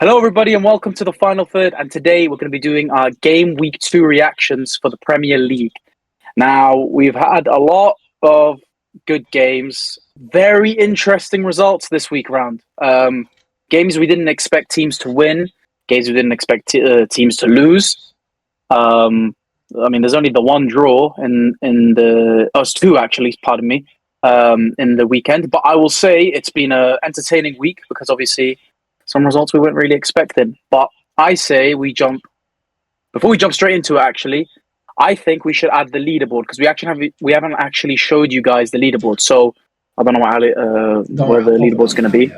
Hello, everybody, and welcome to the final third. And today we're going to be doing our game week 2 reactions for the Premier League. Now, we've had a lot of good games, very interesting results this week round. Games we didn't expect teams to win, games we didn't expect teams to lose. There's only the one draw in the two actually, pardon me, in the weekend. But I will say it's been an entertaining week because obviously some results we weren't really expecting. But I say before we jump straight into it, actually, I think we should add the leaderboard because we haven't actually showed you guys the leaderboard. So I don't know where the leaderboard's going to be.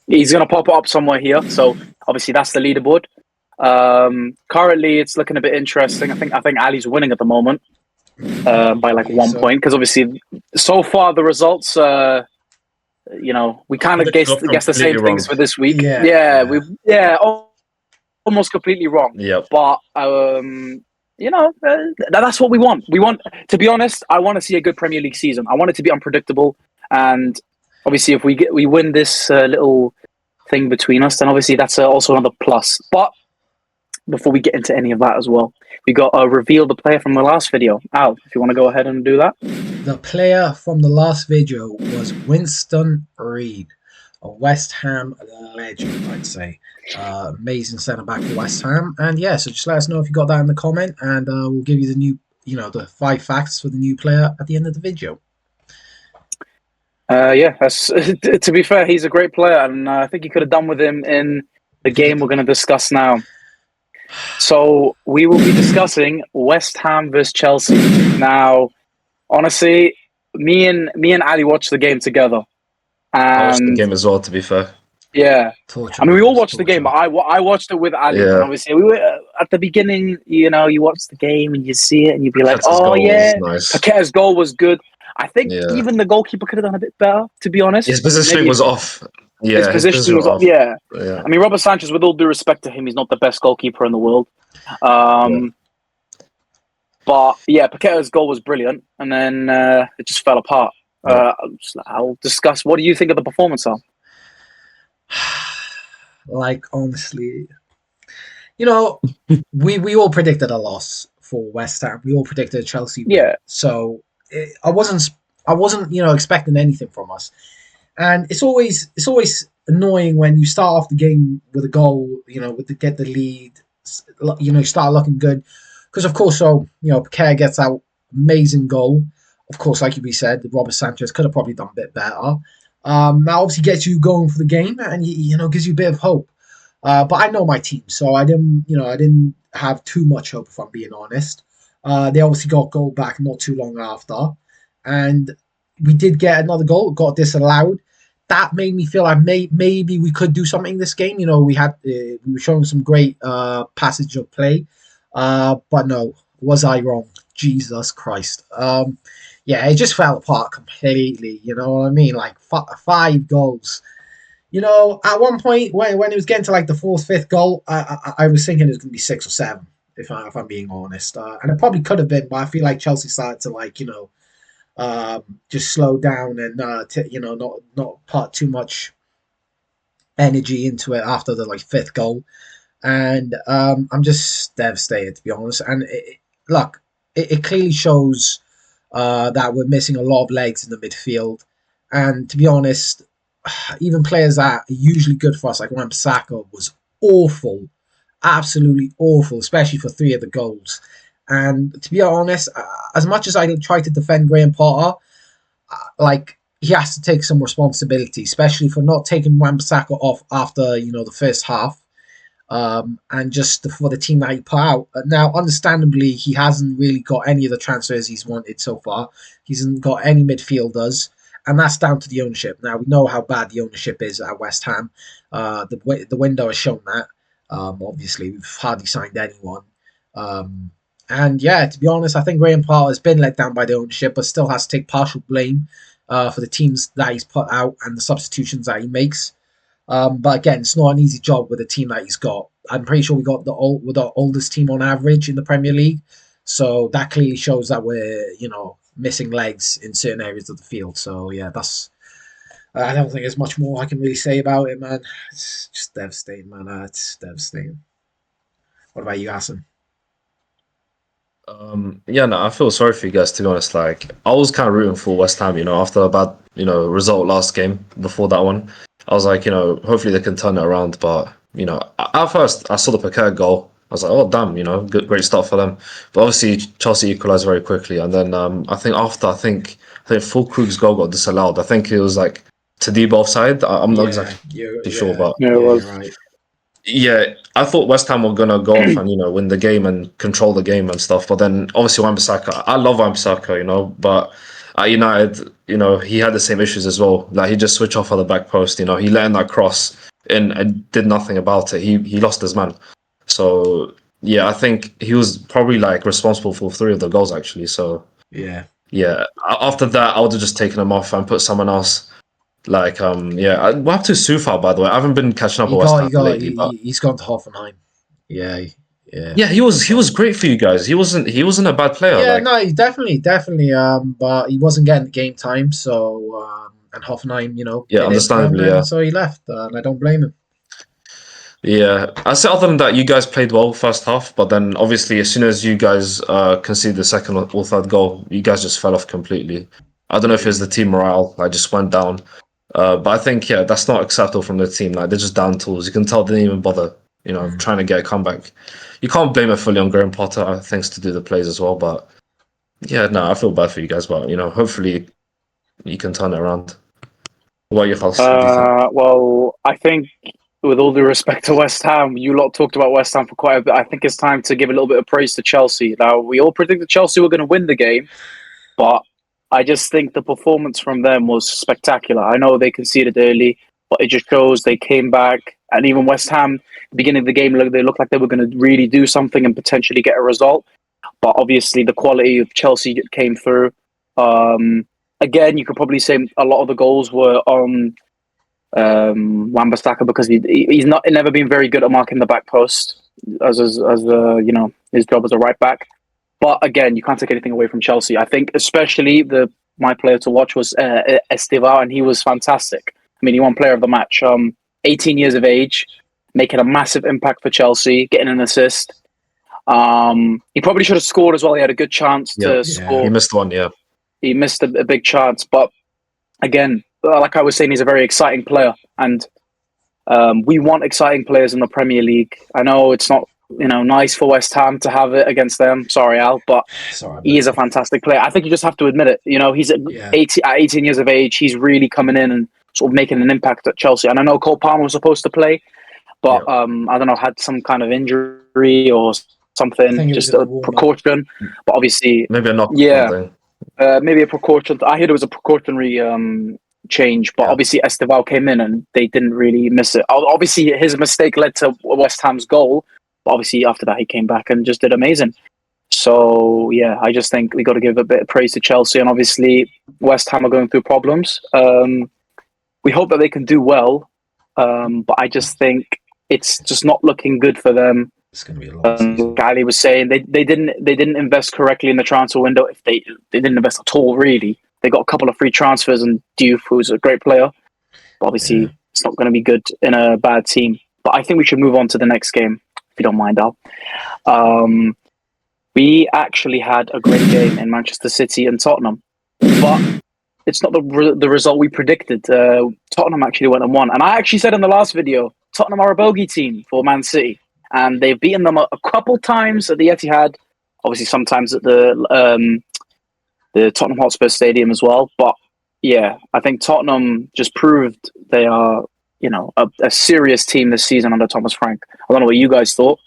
He's going to pop it up somewhere here. So obviously that's the leaderboard. Currently it's looking a bit interesting. I think Ali's winning at the moment by like 1 point because obviously so far the results. We kind of guess the same things for this week. Almost completely wrong. Yep. But that's what we want. To be honest, I want to see a good Premier League season. I want it to be unpredictable, and obviously, if we win this little thing between us, then obviously that's also another plus. But before we get into any of that as well, we got to reveal the player from the last video. Al, if you want to go ahead and do that. The player from the last video was Winston Reid, a West Ham legend, I'd say. Amazing centre-back for West Ham. And yeah, so just let us know if you got that in the comment, and we'll give you the new, the 5 facts for the new player at the end of the video. To be fair, he's a great player, and I think you could have done with him in the game we're going to discuss now. So we will be discussing West Ham versus Chelsea. Now, honestly, me and Ali watched the game together. I watched the game as well, to be fair. Yeah, we all watched the game, but I watched it with Ali. Yeah. And obviously, we were at the beginning. You watch the game and you see it, and you'd be like, Paqueta's goal was nice. Paqueta's goal was good. I think even the goalkeeper could have done a bit better, to be honest. His positioning was off. Yeah, his positioning was off. Yeah. I mean, Robert Sanchez, with all due respect to him, he's not the best goalkeeper in the world. But yeah, Paqueta's goal was brilliant, and then it just fell apart. I'll discuss. What do you think of the performance, Al? Like, honestly, we all predicted a loss for West Ham. We all predicted Chelsea. Yeah. So I wasn't expecting anything from us. And it's always annoying when you start off the game with a goal, get the lead, start looking good. Because, of course, Paqueta gets that amazing goal. Of course, like we said, Robert Sanchez could have probably done a bit better. That obviously gets you going for the game and, gives you a bit of hope. But I know my team, so I didn't have too much hope, if I'm being honest. They obviously got goal back not too long after. And we did get another goal, got disallowed. That made me feel like maybe we could do something this game. We were showing some great passage of play. But no, was I wrong? Jesus Christ. It just fell apart completely. You know what I mean? Like 5 goals. At one point when it was getting to like the 4th, 5th goal, I was thinking it was going to be 6 or 7, if I'm being honest. And it probably could have been, but I feel like Chelsea started to just slow down and not put too much energy into it after the 5th goal. And I'm just devastated, to be honest. And it clearly shows that we're missing a lot of legs in the midfield. And to be honest, even players that are usually good for us, like Wan-Bissaka, was awful, absolutely awful, especially for 3 of the goals. And to be honest, as much as I try to defend Graham Potter, he has to take some responsibility, especially for not taking Wan-Bissaka off after the first half. And just for the team that he put out. Now, understandably, he hasn't really got any of the transfers he's wanted so far. He hasn't got any midfielders, and that's down to the ownership. Now, we know how bad the ownership is at West Ham. The window has shown that. Obviously, we've hardly signed anyone. And yeah, to be honest, I think Graham Potter has been let down by the ownership, but still has to take partial blame for the teams that he's put out and the substitutions that he makes. But again, it's not an easy job with the team that he's got. I'm pretty sure we're the oldest team on average in the Premier League. So that clearly shows that we're, missing legs in certain areas of the field. So yeah, that's I don't think there's much more I can really say about it, man. It's just devastating, man. It's devastating. What about you, Hassan? Yeah, no, I feel sorry for you guys, to be honest. Like, I was kind of rooting for West Ham, after a bad, result last game before that one. I was like, hopefully they can turn it around. But, at first I saw the Paqueta goal. I was like, oh, damn, good, great start for them. But obviously Chelsea equalised very quickly. And then I think Fulkrug's goal got disallowed. I think it was like Tadibo offside. I'm not Yeah, exactly sure, but Yeah, it yeah, you're was. right. yeah, I thought West Ham were gonna go off and win the game and control the game and stuff. But then obviously Wan-Bissaka, I love Wan-Bissaka, but at United, he had the same issues as well. Like he just switched off at the back post. He let in that cross in and did nothing about it. He lost his man. So yeah, I think he was probably like responsible for 3 of the goals actually. So Yeah. yeah, after that I would have just taken him off and put someone else. Like yeah, what happened to Sufal, by the way? I haven't been catching up with West Ham lately, but. He's gone to Hoffenheim. Yeah, yeah. Yeah, he was great for you guys. He wasn't a bad player. Yeah, Like no, he definitely. But he wasn't getting the game time, so and Hoffenheim, yeah, didn't interest him, understandably, yeah, and so he left, and I don't blame him. yeah. I say other than that, you guys played well first half, but then obviously as soon as you guys conceded the second or third goal, you guys just fell off completely. I don't know if it was Yeah, the team morale. I just went down. But I think yeah, that's not acceptable from the team. Like they're just down tools. You can tell they didn't even bother. mm. Trying to get a comeback. You can't blame it fully on Graham Potter. Thanks to do the plays as well, but yeah, no, I feel bad for you guys. But hopefully you can turn it around. What are your thoughts? What do you think? Well, I think, with all due respect to West Ham, you lot talked about West Ham for quite a bit. I think it's time to give a little bit of praise to Chelsea. Now, we all predicted Chelsea were going to win the game, but I just think the performance from them was spectacular. I know they conceded early, but it just shows they came back. And even West Ham, beginning of the game, they looked like they were going to really do something and potentially get a result. But obviously, the quality of Chelsea came through. Again, you could probably say a lot of the goals were on Wan-Bissaka because he's never been very good at marking the back post as his job as a right back. But again, you can't take anything away from Chelsea. I think especially my player to watch was Esteval, and he was fantastic. I mean, he won Player of the Match. 18 years of age, making a massive impact for Chelsea, getting an assist. He probably should have scored as well. He had a good chance Yeah, to Yeah. he score. missed one. Yeah, He missed a big chance, but again, like I was saying, he's a very exciting player, and we want exciting players in the Premier League. I know it's not nice for West Ham to have it against them. Sorry, Al, but Sorry, he is man. a fantastic player. I think you just have to admit it. He's at Yeah, 18 years of age. He's really coming in and sort of making an impact at Chelsea. And I know Cole Palmer was supposed to play, but yeah, I don't know, had some kind of injury or I something, think it was just in the a warm up. precaution. But obviously, maybe a knock or yeah, something. maybe a precaution. I heard it was a precautionary change, but Yeah, obviously Esteval came in and they didn't really miss it. Obviously, his mistake led to West Ham's goal. But obviously, after that, he came back and just did amazing. So yeah, I just think we got to give a bit of praise to Chelsea, and obviously West Ham are going through problems. We hope that they can do well, but I just think it's just not looking good for them. It's going to be a long season. Gally was saying they didn't invest correctly in the transfer window. If they didn't invest at all, really, they got a couple of free transfers and Diouf, who's a great player. But Yeah. obviously, it's not going to be good in a bad team. But I think we should move on to the next game, if you don't mind, Al. We actually had a great game in Manchester City and Tottenham, but it's not the result we predicted. Tottenham actually went and won, and I actually said in the last video, Tottenham are a bogey team for Man City, and they've beaten them a couple times at the Etihad, obviously sometimes at the Tottenham Hotspur Stadium as well. But yeah, I think Tottenham just proved they are a serious team this season under Thomas Frank. I don't know what you guys thought.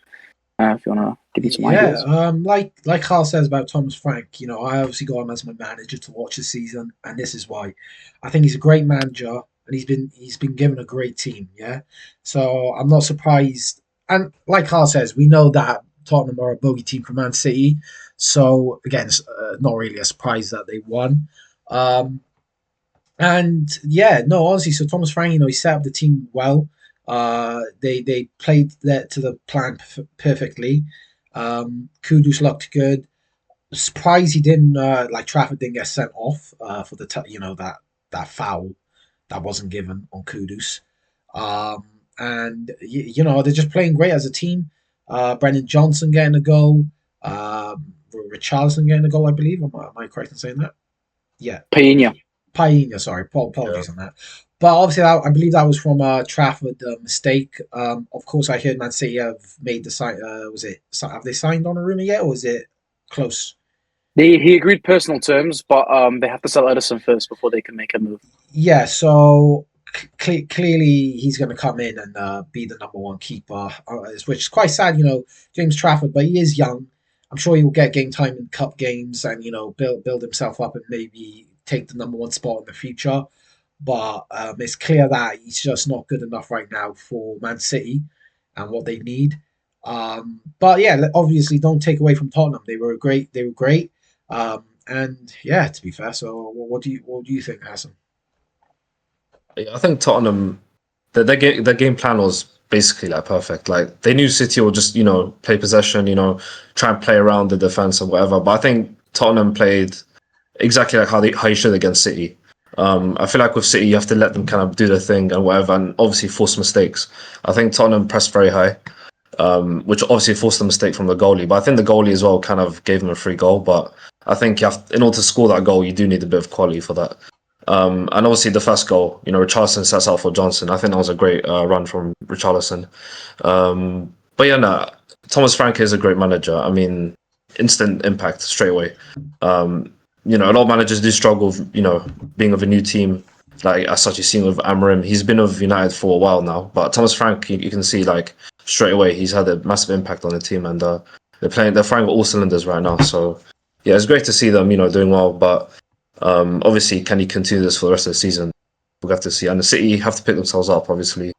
If you want to give me some Yeah, ideas. like Carl says about Thomas Frank, I obviously got him as my manager to watch this season, and this is why. I think he's a great manager, and he's been given a great team. Yeah, so I'm not surprised. And like Carl says, we know that Tottenham are a bogey team for Man City, so again, it's not really a surprise that they won. Um, and yeah, no, honestly, so Thomas Frank, he set up the team well. They played that to the plan perfectly. Kudus looked good. Surprised he didn't like Trafford didn't get sent off for the that foul. that wasn't given on Kudus. And you know, they're just playing great as a team. Brendan Johnson getting a goal. Richarlison getting a goal, I believe. Am I correct in saying that? Yeah, Pena. Paina, sorry. Yeah. Apologies on that. But obviously, I believe that was from a Trafford mistake. Of course, I heard Man City have made the sign. Have they signed on a rumor yet, or is it close? He agreed personal terms, but they have to sell Edison first before they can make a move. Yeah, so clearly he's going to come in and be the number one keeper, which is quite sad, you know, James Trafford, but he is young. I'm sure he'll get game time in cup games and, you know, build himself up and maybe take the number one spot in the future. But it's clear that he's just not good enough right now for Man City and what they need. But yeah, obviously, don't take away from Tottenham. They were great. They were great. And yeah, to be fair, so what do you think, Hassan? I think Tottenham, their game plan was basically like perfect. Like they knew City would just play possession, try and play around the defense or whatever. But I think Tottenham played exactly like how you should against City. I feel like with City you have to let them kind of do their thing and whatever, and obviously force mistakes. I think Tottenham pressed very high, which obviously forced the mistake from the goalie. But I think the goalie as well kind of gave them a free goal. But I think in order to score that goal, you do need a bit of quality for that. And obviously the first goal, Richarlison sets out for Johnson. I think that was a great run from Richarlison. But yeah, no, Thomas Frank is a great manager. I mean, instant impact straight away. A lot of managers do struggle, being of a new team. Like as such, you've seen with Amorim, he's been with United for a while now. But Thomas Frank, you can see like straight away, he's had a massive impact on the team, and they're firing with all cylinders right now. So yeah, it's great to see them, doing well. But obviously, can he continue this for the rest of the season? We'll have to see. And the City have to pick themselves up, obviously.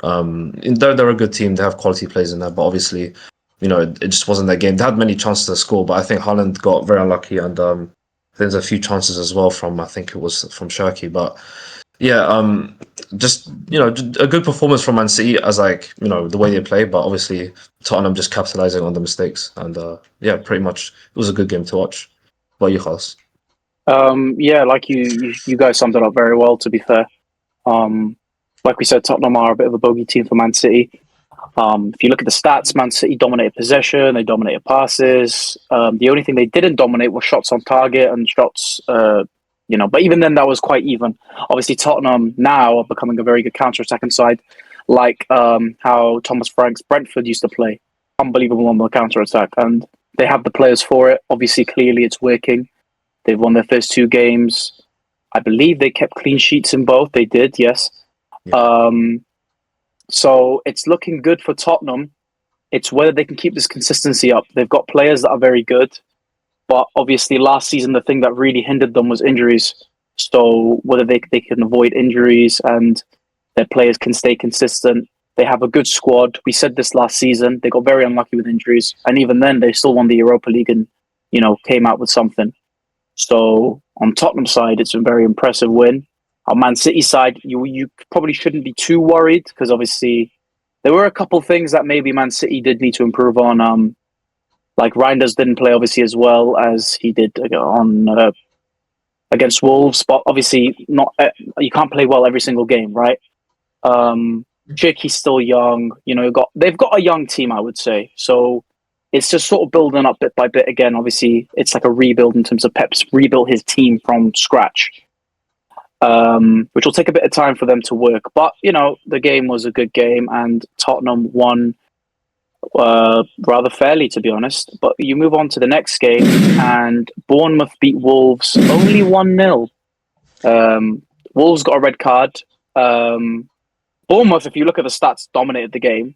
They're a good team. They have quality players in there, but obviously, it just wasn't their game. They had many chances to score, but I think Haaland got very unlucky, and there's a few chances as well I think it was from Shirky. But yeah, just a good performance from Man City as the way they play, but obviously Tottenham just capitalizing on the mistakes, and yeah, pretty much it was a good game to watch. What you, Khas? Yeah, like you guys summed it up very well. To be fair, like we said, Tottenham are a bit of a bogey team for Man City. If you look at the stats, Man City dominated possession, they dominated passes. The only thing they didn't dominate was shots on target and shots. But even then, that was quite even. Obviously, Tottenham now are becoming a very good counter-attacking side, like how Thomas Frank's Brentford used to play. Unbelievable on the counter-attack, and they have the players for it. Obviously, clearly, it's working. They've won their first two games. I believe they kept clean sheets in both. They did, yes. Yeah. So it's looking good for Tottenham. It's whether they can keep this consistency up. They've got players that are very good, but obviously last season the thing that really hindered them was injuries. So whether they can avoid injuries and their players can stay consistent. They have a good squad. We said this last season. They got very unlucky with injuries, and even then they still won the Europa League and came out with something. So on Tottenham side, it's a very impressive win. On Man City side, you probably shouldn't be too worried because obviously there were a couple things that maybe Man City did need to improve on. Like Reinders didn't play obviously as well as he did on against Wolves, but obviously not. You can't play well every single game, right? Chick, still young. They've got a young team, I would say. So it's just sort of building up bit by bit again. Obviously, it's like a rebuild in terms of Pep's rebuilt his team from scratch, which will take a bit of time for them to work. But, the game was a good game and Tottenham won rather fairly, to be honest. But you move on to the next game and Bournemouth beat Wolves only 1-0. Wolves got a red card. Bournemouth, if you look at the stats, dominated the game.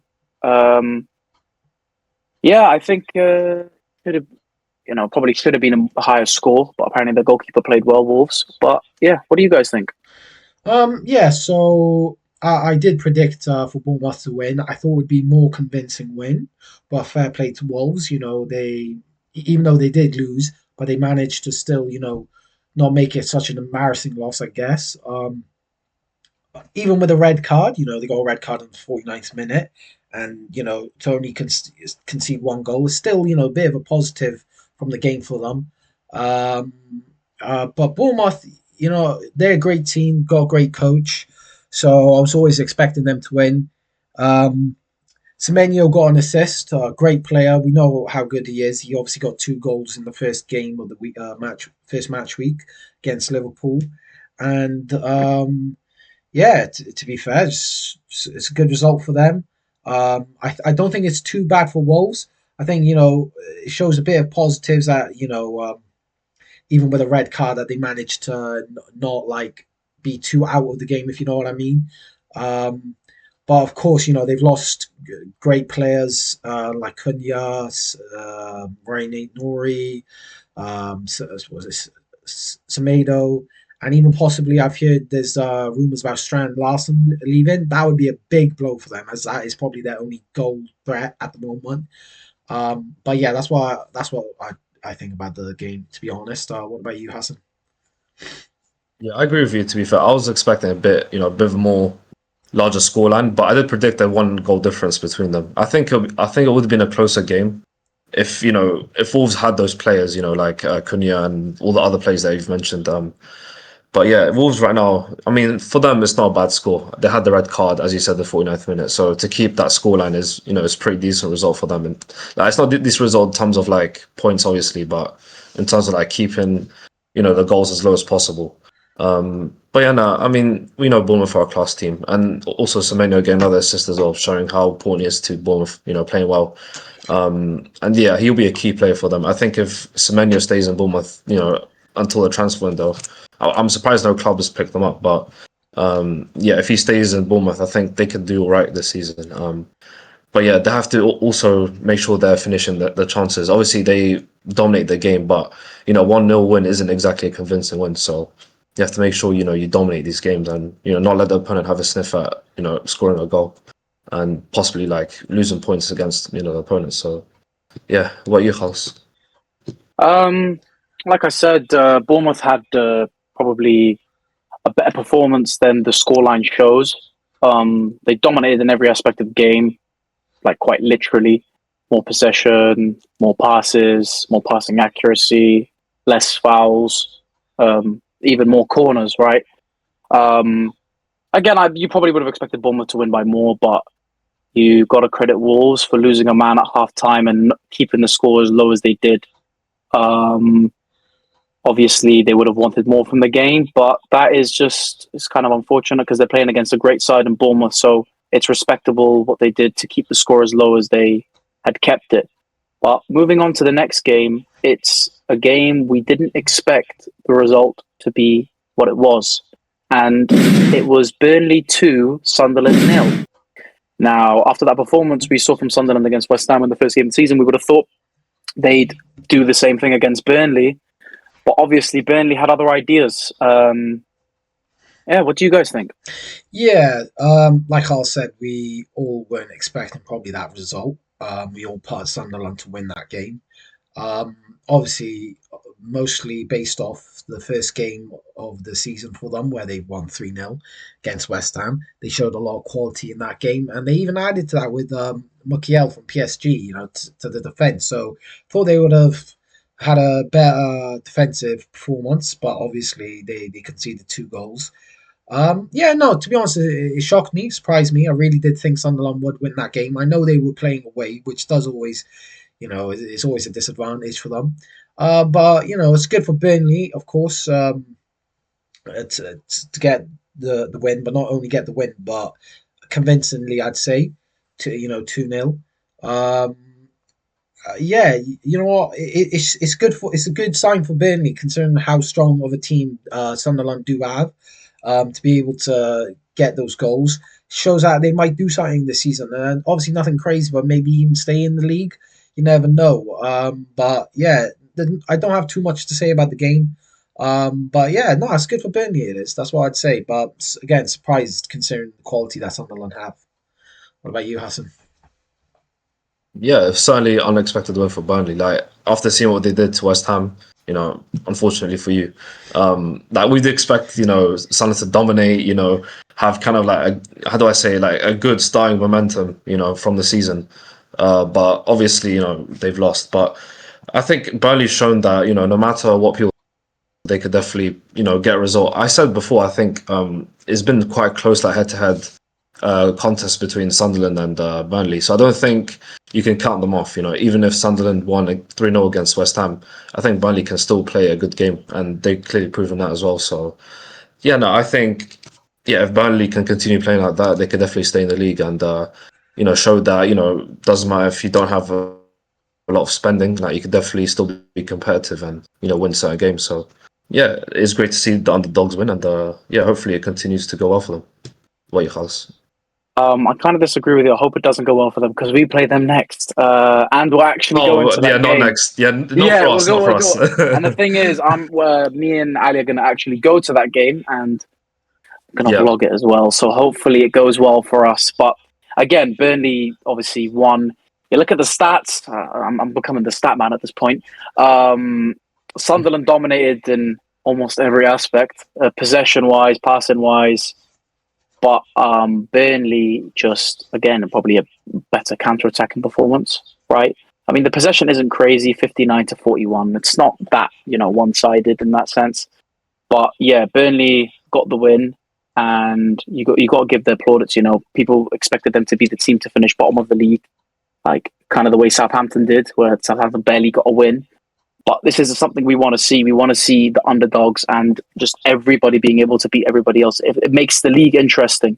Yeah, I think probably should have been a higher score, but apparently the goalkeeper played well, Wolves. But yeah, what do you guys think? Yeah, so I did predict for Bournemouth to win. I thought it would be more convincing win, but fair play to Wolves. They even though they did lose, but they managed to still, not make it such an embarrassing loss, I guess. Even with a red card, they got a red card in the 49th minute, and to only concede one goal is still, a bit of a positive from the game for them. But Bournemouth, they're a great team, got a great coach, so I was always expecting them to win. Um, Semenyo got an assist, a great player. We know how good he is. He obviously got 2 goals in the first game of the week, first match week against Liverpool, and yeah, to be fair, it's a good result for them. I don't think it's too bad for Wolves. I think it shows a bit of positives that even with a red card that they managed to not like be too out of the game, if you know what I mean. Um, but of course, they've lost great players like Cunha, Raine Nori, was it Semedo, and even possibly I've heard there's rumours about Strand Larson leaving. That would be a big blow for them, as that is probably their only goal threat at the moment. But yeah, that's what I think about the game. To be honest, what about you, Hassan? Yeah, I agree with you. To be fair, I was expecting a bit of a more larger scoreline, but I did predict a 1 goal difference between them. I think it would have been a closer game if if Wolves had those players, like Cunha and all the other players that you've mentioned. But yeah, Wolves right now, I mean, for them, it's not a bad score. They had the red card, as you said, the 49th minute. So to keep that scoreline is, it's a pretty decent result for them. And like, it's not this result in terms of like points, obviously, but in terms of like keeping, the goals as low as possible. But yeah, no, I mean, we know Bournemouth are a class team. And also Semenyo getting another assist as well, showing how important he is to Bournemouth, playing well. And yeah, he'll be a key player for them. I think if Semenyo stays in Bournemouth, until the transfer window, I'm surprised no club has picked them up. But yeah, if he stays in Bournemouth, I think they could do all right this season. But yeah, they have to also make sure they're finishing the chances. Obviously, they dominate the game, but 1-0 win isn't exactly a convincing win. So you have to make sure you dominate these games and not let the opponent have a sniff at scoring a goal and possibly like losing points against the opponents. So yeah, what you house? Um, like I said, Bournemouth had probably a better performance than the scoreline shows. They dominated in every aspect of the game, like quite literally. More possession, more passes, more passing accuracy, less fouls, even more corners, right? Um, again, you probably would have expected Bournemouth to win by more, but you got to credit Wolves for losing a man at half time and keeping the score as low as they did. Um, Obviously, they would have wanted more from the game, but that is it's kind of unfortunate because they're playing against a great side in Bournemouth. So it's respectable what they did to keep the score as low as they had kept it. But moving on to the next game, it's a game we didn't expect the result to be what it was. And it was Burnley 2, Sunderland 0. Now, after that performance we saw from Sunderland against West Ham in the first game of the season, we would have thought they'd do the same thing against Burnley. But obviously, Burnley had other ideas. Yeah, what do you guys think? Yeah, like Carl said, we all weren't expecting probably that result. We all put Sunderland to win that game. Um, Obviously, mostly based off the first game of the season for them, where they won 3-0 against West Ham. They showed a lot of quality in that game, and they even added to that with Mukiel from PSG, to the defense. So, thought they would have had a better defensive performance, but obviously they conceded 2 goals. Yeah, no, to be honest, it shocked me, surprised me. I really did think Sunderland would win that game. I know they were playing away, which does always, it's always a disadvantage for them. But it's good for Burnley, of course, to get the win, but not only get the win, but convincingly, I'd say, to 2-0. Yeah, you know what? It's good it's a good sign for Burnley considering how strong of a team Sunderland do have. To be able to get those goals shows that they might do something this season, and obviously nothing crazy, but maybe even stay in the league. You never know. But yeah, I don't have too much to say about the game. But yeah, no, it's good for Burnley. It is. That's what I'd say. But again, surprised considering the quality that Sunderland have. What about you, Hassan? Yeah, certainly unexpected win for Burnley. Like after seeing what they did to West Ham, unfortunately for you, like we'd expect, Salah to dominate, have kind of like how do I say, like a good starting momentum, from the season. But obviously, they've lost. But I think Burnley's shown that, no matter what people they could definitely, get a result. I said before, I think it's been quite close, like head-to-head contest between Sunderland and Burnley. So I don't think you can count them off. Even if Sunderland won 3-0 against West Ham, I think Burnley can still play a good game, and they've clearly proven that as well. So yeah, no, I think if Burnley can continue playing like that, they could definitely stay in the league and show that doesn't matter if you don't have a lot of spending, like you could definitely still be competitive and win certain games. So yeah, it's great to see the underdogs win, and hopefully it continues to go well for them. What you guys? I kind of disagree with you. I hope it doesn't go well for them because we play them next, and we're actually going to that not game. next. Yeah, not for us. Not for us. And the thing is, me and Ali are going to actually go to that game, and I'm going to vlog it as well. So hopefully it goes well for us. But again, Burnley obviously won. You look at the stats. I'm becoming the stat man at this point. Sunderland dominated in almost every aspect, possession-wise, passing-wise. But Burnley just, again, probably a better counter-attacking performance, right? I mean, the possession isn't crazy, 59-41. It's not that, one-sided in that sense. But yeah, Burnley got the win, and you got to give the plaudits. People expected them to be the team to finish bottom of the league, like kind of the way Southampton did, where Southampton barely got a win. But this is something we want to see. We want to see the underdogs and just everybody being able to beat everybody else. It makes the league interesting.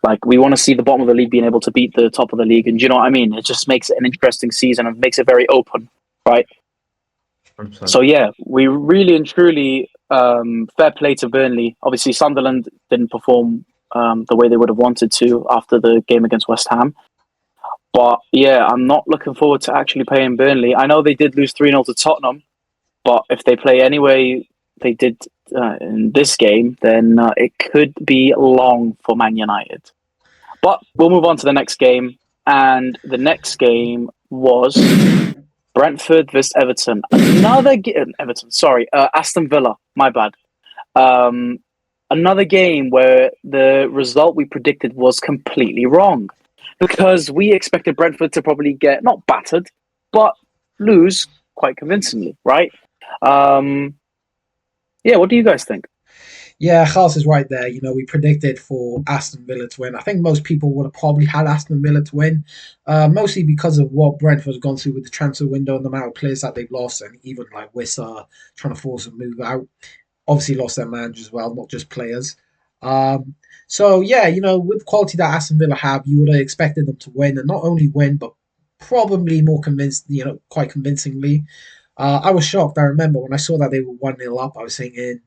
Like, we want to see the bottom of the league being able to beat the top of the league. And do you know what I mean? It just makes it an interesting season and makes it very open, right? 100%. So, yeah, we really and truly, fair play to Burnley. Obviously, Sunderland didn't perform the way they would have wanted to after the game against West Ham. But yeah, I'm not looking forward to actually playing Burnley. I know they did lose 3-0 to Tottenham, but if they play anyway they did in this game, then it could be long for Man United. But we'll move on to the next game. And the next game was Brentford vs Everton. Aston Villa, my bad. Another game where the result we predicted was completely wrong. Because we expected Brentford to probably get, not battered, but lose quite convincingly, right? What do you guys think? Yeah, Charles is right there. We predicted for Aston Villa to win. I think most people would have probably had Aston Villa to win, mostly because of what Brentford has gone through with the transfer window and the amount of players that they've lost, and even like Wissa trying to force them to move out. Obviously lost their manager as well, not just players. So yeah, with the quality that Aston Villa have, you would have expected them to win, and not only win, but probably more convinced, quite convincingly. I was shocked. I remember when I saw that they were 1-0 up, I was thinking,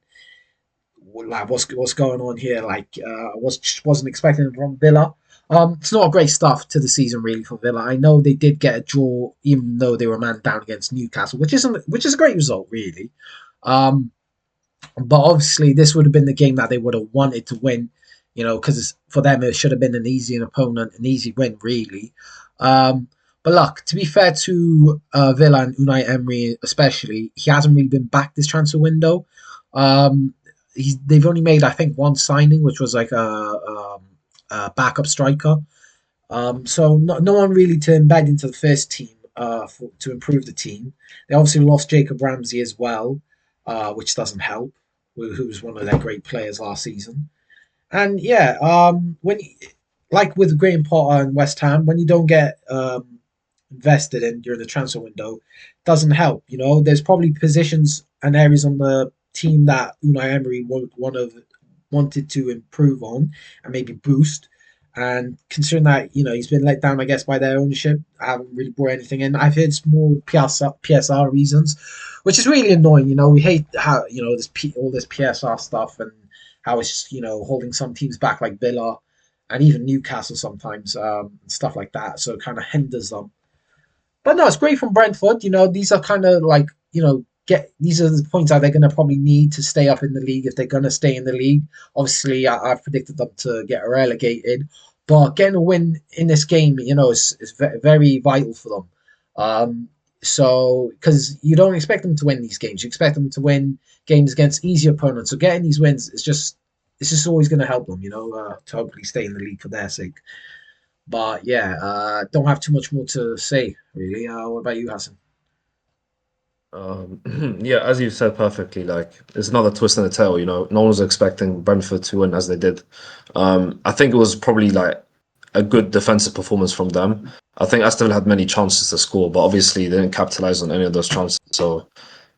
like, what's going on here? Like, wasn't expecting it from Villa. It's not a great start to the season really for Villa. I know they did get a draw, even though they were man down against Newcastle, which is a great result really. But obviously, this would have been the game that they would have wanted to win, because for them it should have been an easy opponent, an easy win, really. But look, to be fair to Villa and Unai Emery especially, he hasn't really been back this transfer window. They've only made, I think, one signing, which was like a backup striker. So no one really to embed into the first team to improve the team. They obviously lost Jacob Ramsey as well, which doesn't help, who was one of their great players last season. And yeah, when like with Graham Potter and West Ham, when you don't get invested in during the transfer window, doesn't help. There's probably positions and areas on the team that Unai Emery wanted to improve on and maybe boost. And considering that, he's been let down, I guess, by their ownership, I haven't really brought anything in. I've heard more PSR reasons, which is really annoying. We hate how, all this PSR stuff and how it's, holding some teams back like Villa and even Newcastle sometimes, stuff like that. So it kind of hinders them. But no, it's great from Brentford. These are kind of like, these are the points that they're going to probably need to stay up in the league if they're going to stay in the league. Obviously, I've predicted them to get relegated, but getting a win in this game, is very vital for them. So, because you don't expect them to win these games, you expect them to win games against easy opponents. So, getting these wins is just always going to help them, to hopefully stay in the league for their sake. But yeah, don't have too much more to say really. What about you, Hassan? Yeah, as you said perfectly, like it's another twist in the tail. No one was expecting Brentford to win as they did. I think it was probably like a good defensive performance from them. I think Aston Villa had many chances to score, but obviously they didn't capitalize on any of those chances. So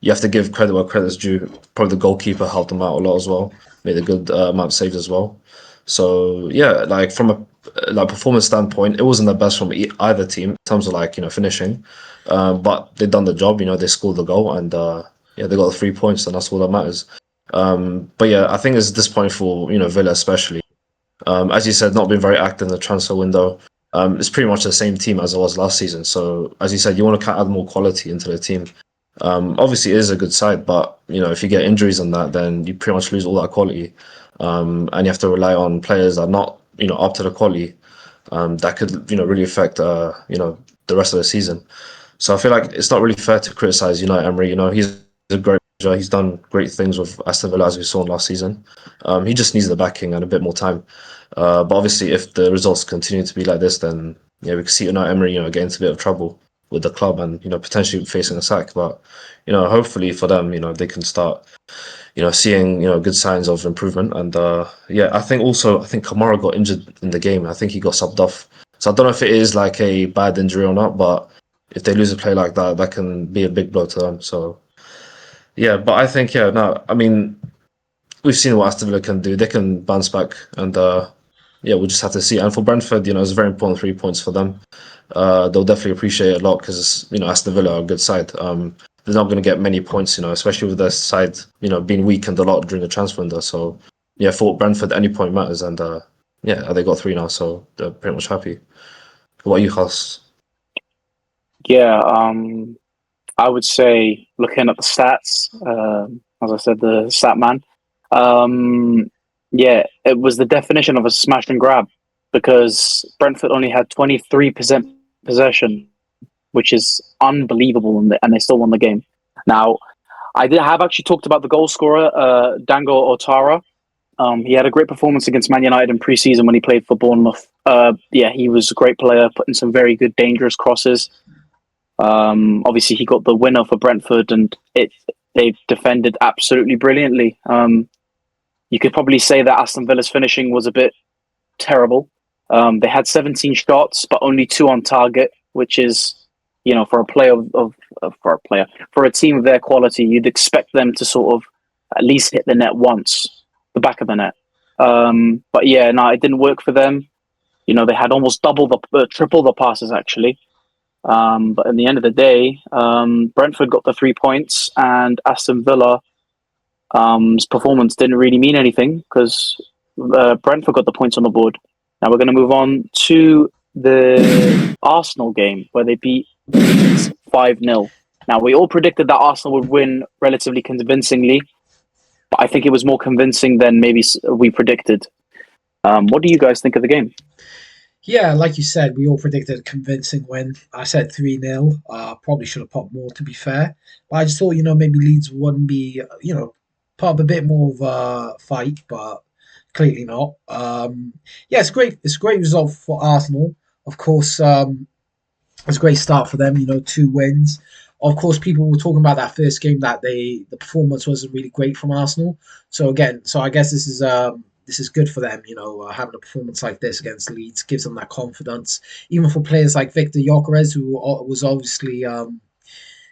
you have to give credit where credit's due. Probably the goalkeeper helped them out a lot as well. Made a good amount of saves as well. So yeah, like from a like performance standpoint, it wasn't the best from either team in terms of like finishing, but they done the job. They scored the goal and yeah, they got the 3 points, and that's all that matters. But yeah, I think it's disappointing for Villa especially. As you said, not been very active in the transfer window. It's pretty much the same team as it was last season. So as you said, you want to add more quality into the team. Obviously, it is a good side, but if you get injuries on that, then you pretty much lose all that quality, and you have to rely on players that are not up to the quality. That could really affect the rest of the season. So I feel like it's not really fair to criticize Emery. He's a great manager. He's done great things with Aston Villa as we saw last season. He just needs the backing and a bit more time. But obviously, if the results continue to be like this, then yeah, we could see Emery get into a bit of trouble with the club and potentially facing a sack. But hopefully for them, they can start seeing good signs of improvement. And yeah, I think Kamara got injured in the game. I think he got subbed off. So I don't know if it is like a bad injury or not, but if they lose a play like that, that can be a big blow to them. So yeah, but I think no, I mean we've seen what Aston Villa can do. They can bounce back, and yeah, we'll just have to see. And for Brentford, it's very important 3 points for them. They'll definitely appreciate it a lot because Aston Villa are a good side. They're not going to get many points, especially with their side being weakened a lot during the transfer window. So yeah, for Brentford, any point matters, and yeah, they got 3 now, so they're pretty much happy. What about you, Haas? Yeah, I would say looking at the stats, as I said, the stat man. Yeah, it was the definition of a smash and grab because Brentford only had 23% possession, which is unbelievable, and they still won the game. Now, I have actually talked about the goal scorer, Dango Otara. He had a great performance against Man United in pre-season when he played for Bournemouth. Yeah, he was a great player, putting some very good, dangerous crosses. Obviously, he got the winner for Brentford, and they defended absolutely brilliantly. You could probably say that Aston Villa's finishing was a bit terrible. They had 17 shots, but only 2 on target, which is, for a player for a team of their quality, you'd expect them to sort of at least hit the net once, the back of the net. But yeah, no, it didn't work for them. They had almost triple the passes actually. But in the end of the day, Brentford got the 3 points, and Aston Villa performance didn't really mean anything because Brentford got the points on the board. Now we're going to move on to the Arsenal game where they beat Leeds 5-0. Now we all predicted that Arsenal would win relatively convincingly, but I think it was more convincing than maybe we predicted. What do you guys think of the game? Yeah, like you said, we all predicted a convincing win. I said 3-0. Probably should have popped more, to be fair. But I just thought, maybe Leeds wouldn't be, put up a bit more of a fight, but clearly not. Yeah, it's great. It's a great result for Arsenal. Of course, it's a great start for them, 2 wins. Of course, people were talking about that first game that the performance wasn't really great from Arsenal. So again, I guess this is good for them, having a performance like this against Leeds gives them that confidence. Even for players like Victor Gyökeres, who was obviously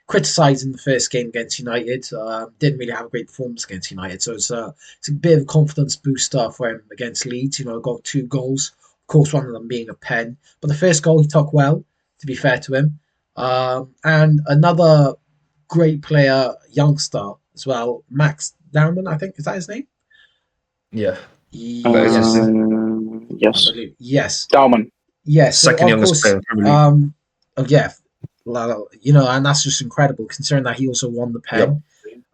criticised in the first game against United, didn't really have a great performance against United. So it's a bit of a confidence booster for him against Leeds. Got 2 goals. Of course, one of them being a pen. But the first goal he took well, to be fair to him. And another great player, youngster as well, Max Dowman, I think. Is that his name? Yeah, that is his Yes. name. I Yes, believe. Yes. Dalman. Yes. So, Second of youngest player course, in the Premier League. oh, yeah. And that's just incredible considering that he also won the Yep. pen.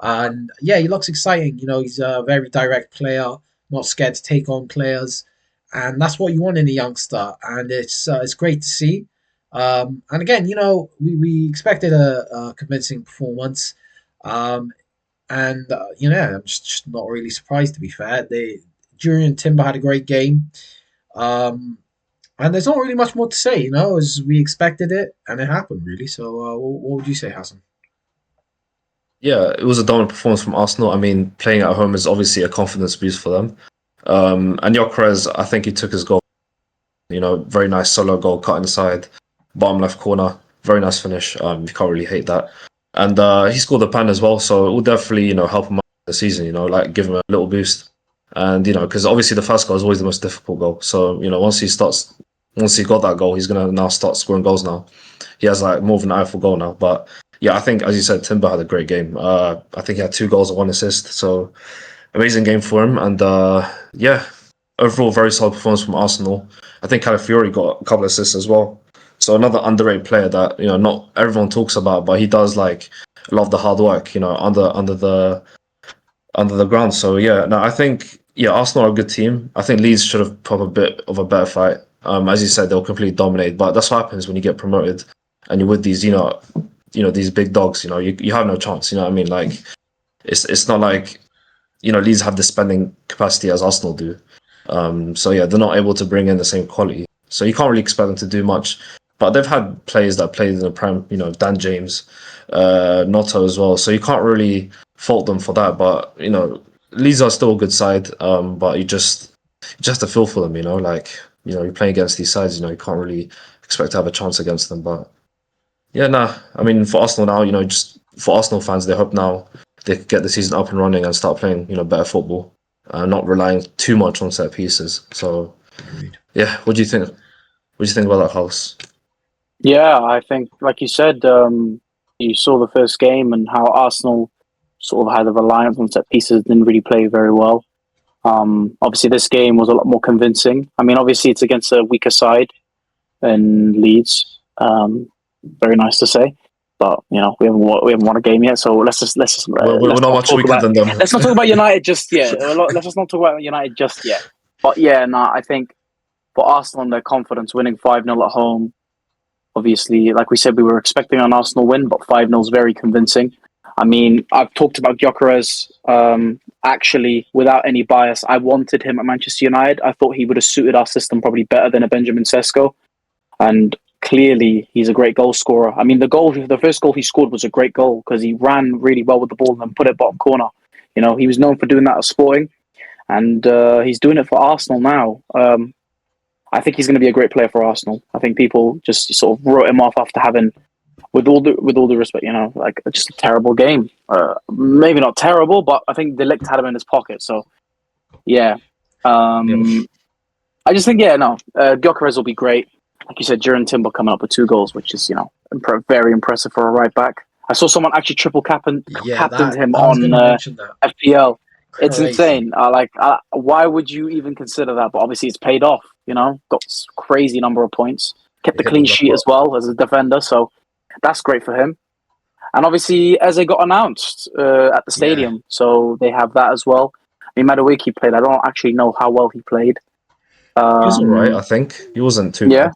And yeah, he looks exciting. He's a very direct player, not scared to take on players, and that's what you want in a youngster. And it's great to see. And again, we expected a convincing performance, um, and I'm just not really surprised, to be fair. Jurian Timber had a great game, um, and there's not really much more to say. As we expected it, and it happened really. So, what would you say, Hassan? Yeah, it was a dominant performance from Arsenal. I mean, playing at home is obviously a confidence boost for them. And Gyökeres, I think he took his goal. Very nice solo goal, cut inside, bottom left corner. Very nice finish. You can't really hate that. And he scored the pen as well, so it will definitely, help him out the season. Like give him a little boost. And because obviously the first goal is always the most difficult goal. So once he got that goal, he's gonna now start scoring goals. Now he has like more of an eye for goal now. But yeah, I think as you said, Timber had a great game. I think he had 2 goals and 1 assist. So amazing game for him. And yeah, overall very solid performance from Arsenal. I think Calafiori got a couple of assists as well. So another underrated player that not everyone talks about, but he does like a lot of the hard work. Under the ground. So yeah, no, I think Arsenal are a good team. I think Leeds should have put up a bit of a better fight. As you said, they'll completely dominate, but that's what happens when you get promoted and you're with these these big dogs. You have no chance. You know what I mean? Like it's not like Leeds have the spending capacity as Arsenal do. So yeah, they're not able to bring in the same quality. So you can't really expect them to do much. But they've had players that played in the Prem, Dan James, Noto as well. So you can't really fault them for that. But Leeds are still a good side. But you just have to feel for them. Like you're playing against these sides. You can't really expect to have a chance against them. But yeah, nah. I mean, for Arsenal now, just for Arsenal fans, they hope now they could get the season up and running and start playing better football, not relying too much on set pieces. So yeah, what do you think? What do you think about that, House? Yeah, I think, like you said, you saw the first game and how Arsenal sort of had a reliance on set pieces, didn't really play very well. Obviously, this game was a lot more convincing. I mean, obviously, it's against a weaker side in Leeds. Very nice to say, but we haven't won a game yet. So let's We're not much weaker than them. let's not talk about United just yet. Let's just not talk about United just yet. But yeah, no, I think for Arsenal and their confidence, winning 5-0 at home. Obviously, like we said, we were expecting an Arsenal win, but 5-0 is very convincing. I mean, I've talked about Gyökeres. Actually, without any bias, I wanted him at Manchester United. I thought he would have suited our system probably better than a Benjamin Sesko. And clearly, he's a great goal scorer. I mean, the first goal he scored was a great goal because he ran really well with the ball and then put it bottom corner. He was known for doing that at Sporting, and he's doing it for Arsenal now. I think he's going to be a great player for Arsenal. I think people just sort of wrote him off after having, with all the respect, like just a terrible game. Maybe not terrible, but I think De Ligt had him in his pocket. So, yeah. I just think, Gyökeres will be great. Like you said, Jurgen Timber coming up with 2 goals, which is, very impressive for a right back. I saw someone actually triple captained him on FPL. Crazy. It's insane. Why would you even consider that? But obviously, it's paid off. Got crazy number of points. Kept the clean sheet as well as a defender, so that's great for him. And obviously, Eze got announced at the stadium, so they have that as well. I mean, Matchweek played. I don't actually know how well he played. He was alright, I think. He wasn't too bad.